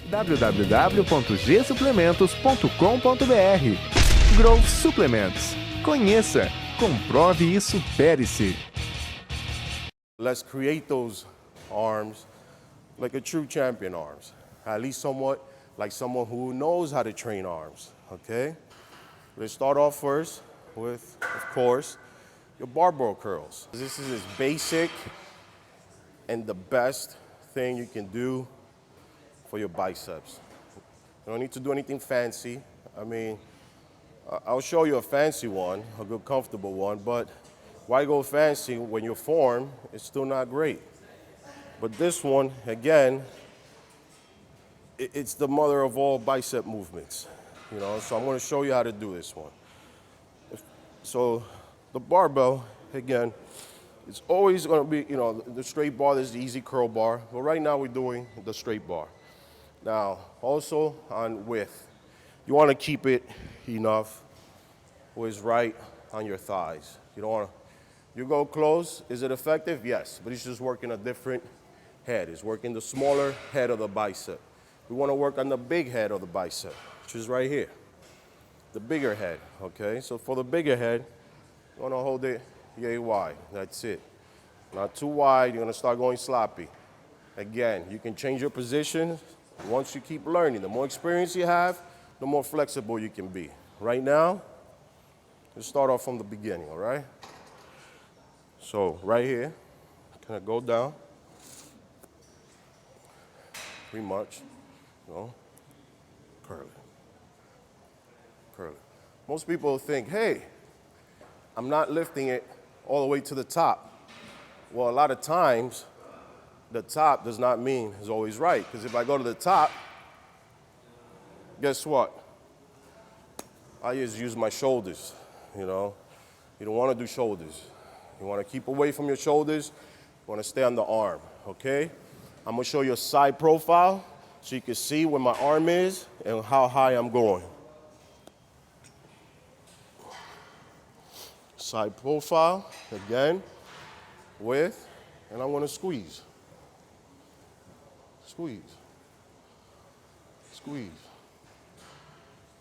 www.gsuplementos.com.br. Grow Suplementos. Conheça, comprove e supere-se. Let's create those arms like a true champion arms. At least somewhat like someone who knows how to train arms, okay? Let's start off first with, of course, your barbell curls. This is as basic and the best thing you can do for your biceps. You don't need to do anything fancy. I mean, I'll show you a fancy one, a good comfortable one, but why go fancy when your form is still not great? But this one, again, it's the mother of all bicep movements, you know, so I'm gonna show you how to do this one. So the barbell, again, it's always gonna be, you know, the straight bar, there's the easy curl bar, but right now we're doing the straight bar. Now, also on width, you wanna keep it enough where it's right on your thighs. You don't wanna, you go close, is it effective? Yes, but it's just working a different head. It's working the smaller head of the bicep. We wanna work on the big head of the bicep, which is right here. The bigger head, okay? So for the bigger head, you wanna hold it yay wide, that's it. Not too wide, you're gonna start going sloppy. Again, you can change your position once you keep learning. The more experience you have, the more flexible you can be. Right now, let's start off from the beginning, all right? So right here, kind of go down, pretty much, you know, curl it, curl it. Most people think, hey, I'm not lifting it all the way to the top. Well, a lot of times, the top does not mean it's always right, because if I go to the top, guess what? I just use my shoulders, you know? You don't want to do shoulders. You want to keep away from your shoulders. You want to stay on the arm, okay? I'm going to show you a side profile so you can see where my arm is and how high I'm going. Side profile, again, with, and I'm going to squeeze. Squeeze. Squeeze.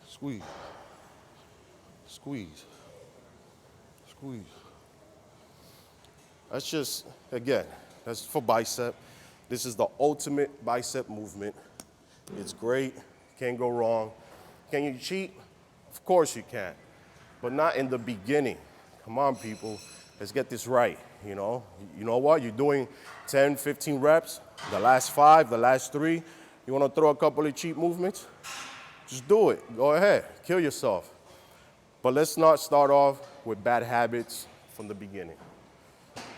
Squeeze. Squeeze. Squeeze. That's just, again, that's for bicep. This is the ultimate bicep movement. It's great, can't go wrong. Can you cheat? Of course you can, but not in the beginning. Come on, people, let's get this right, you know? You know what, you're doing 10, 15 reps, the last 5, the last 3, you wanna throw a couple of cheat movements? Just do it, go ahead, kill yourself. But let's not start off with bad habits from the beginning,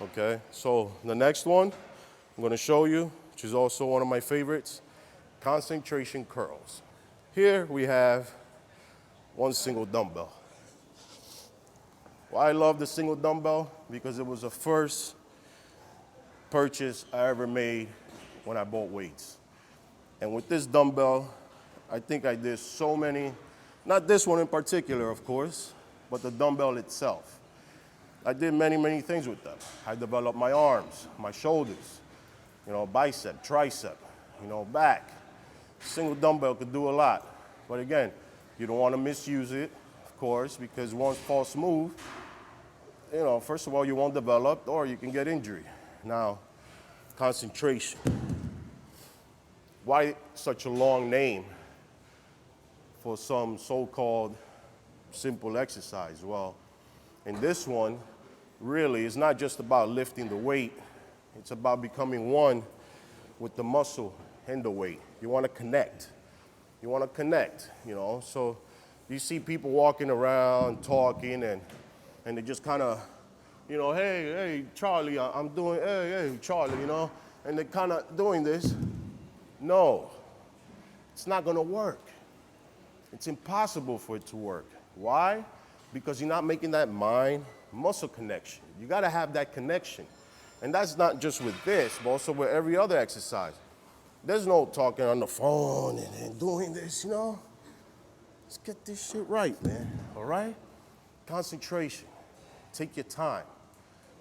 okay? So the next one I'm gonna show you, which is also one of my favorites, concentration curls. Here we have one single dumbbell. Why I love the single dumbbell? Because it was the first purchase I ever made when I bought weights. And with this dumbbell, I think I did so many, not this one in particular, of course, but the dumbbell itself. I did many, many things with them. I developed my arms, my shoulders, you know, bicep, tricep, you know, back. Single dumbbell could do a lot. But again, you don't want to misuse it, of course, because once false move, you know, first of all, you won't develop or you can get injury. Now, concentration. Why such a long name for some so-called simple exercise? Well, in this one, really, it's not just about lifting the weight. It's about becoming one with the muscle and the weight. You want to connect. You want to connect, you know? So you see people walking around, talking, and they just kind of, you know, hey, Charlie, I'm doing, hey, Charlie, you know? And they're kind of doing this. No, it's not going to work. It's impossible for it to work. Why? Because you're not making that mind-muscle connection. You got to have that connection. And that's not just with this, but also with every other exercise. There's no talking on the phone and doing this, you know? Let's get this shit right, man, all right? Concentration. Take your time.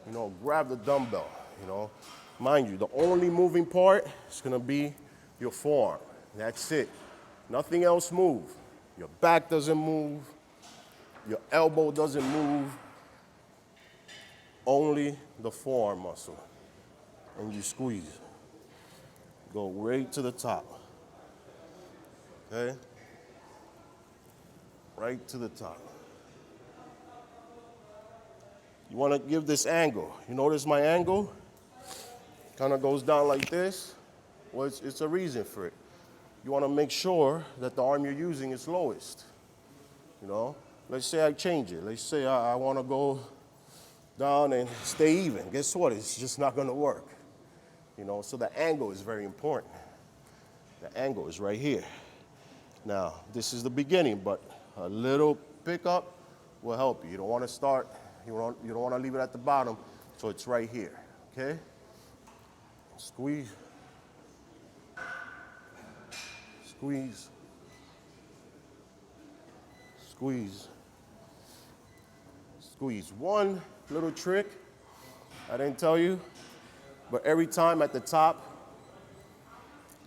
You know, grab the dumbbell, you know? Mind you, the only moving part is going to be your forearm. That's it. Nothing else move. Your back doesn't move. Your elbow doesn't move. Only the forearm muscle. And you squeeze. Go right to the top. Okay? Right to the top. You want to give this angle. You notice my angle? Kind of goes down like this. Well, it's a reason for it. You want to make sure that the arm you're using is lowest. You know? Let's say I change it. Let's say I want to go down and stay even. Guess what? It's just not going to work. You know, so the angle is very important. The angle is right here. Now, this is the beginning, but a little pickup will help you. You don't want to start, you don't want to leave it at the bottom, so it's right here, okay? Squeeze. Squeeze. Squeeze. Squeeze. One little trick I didn't tell you, but every time at the top,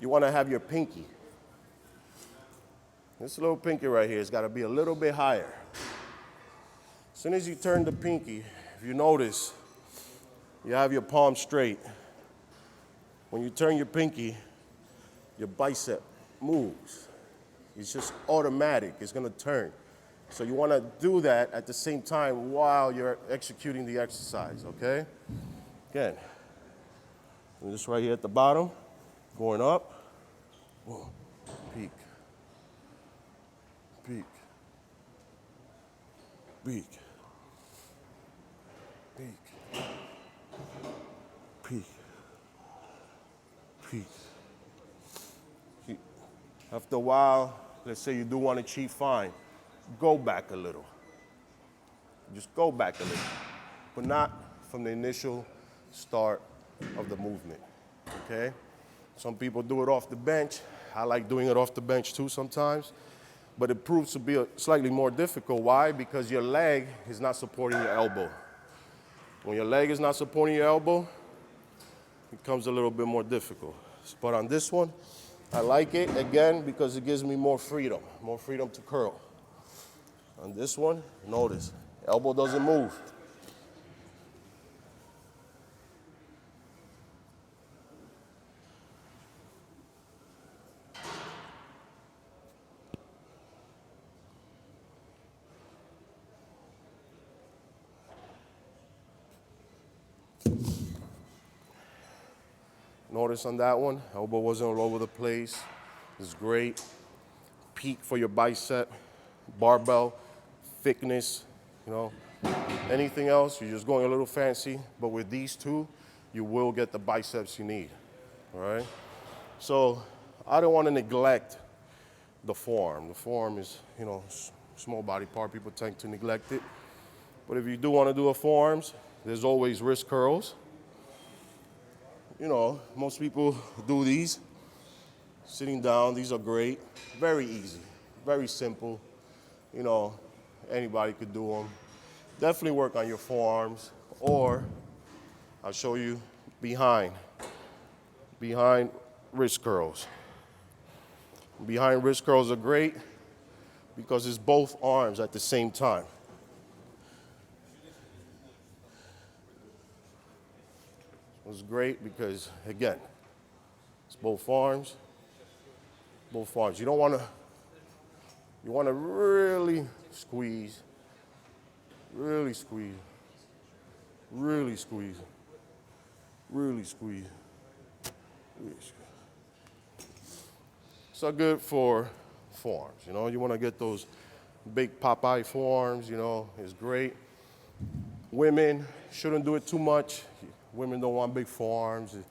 you want to have your pinky. This little pinky right here has got to be a little bit higher. As soon as you turn the pinky, if you notice, you have your palm straight. When you turn your pinky, your bicep moves. It's just automatic. It's going to turn. So you want to do that at the same time while you're executing the exercise, okay? Again, and this right here at the bottom, going up, whoa, peak, peak, peak, peak, peak, peak. After a while, let's say you do want to cheat, fine. Go back a little. Just go back a little, but not from the initial start of the movement, okay? Some people do it off the bench. I like doing it off the bench too sometimes, but it proves to be slightly more difficult. Why? Because your leg is not supporting your elbow. When your leg is not supporting your elbow, it becomes a little bit more difficult. But on this one, I like it, again, because it gives me more freedom to curl. On this one, notice, elbow doesn't move. Notice on that one, elbow wasn't all over the place. It's great. Peak for your bicep, barbell, thickness, you know. Anything else, you're just going a little fancy, but with these two, you will get the biceps you need, all right? So I don't want to neglect the forearm. The forearm is, you know, small body part. People tend to neglect it. But if you do want to do a forearms, there's always wrist curls. You know, most people do these sitting down. These are great, very easy, very simple. You know, anybody could do them. Definitely work on your forearms, or I'll show you behind wrist curls. Behind wrist curls are great because it's both arms at the same time. It's great because, again, it's both arms, both arms. You don't want to, you want to really squeeze, really squeeze, really squeeze, really squeeze, really squeeze. So good for forearms, you know. You want to get those big Popeye forearms, you know, it's great. Women shouldn't do it too much. Women don't want big forearms. It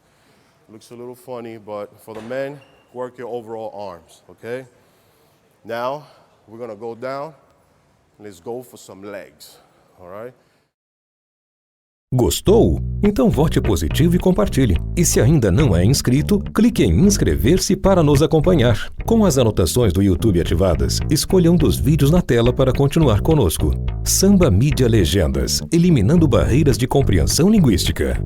looks a little funny, but for the men, work your overall arms, okay? Now, we're gonna go down. Let's go for some legs, all right? Gostou? Então vote positivo e compartilhe. E se ainda não é inscrito, clique em inscrever-se para nos acompanhar. Com as anotações do YouTube ativadas, escolha um dos vídeos na tela para continuar conosco. Samba Mídia Legendas, eliminando barreiras de compreensão linguística.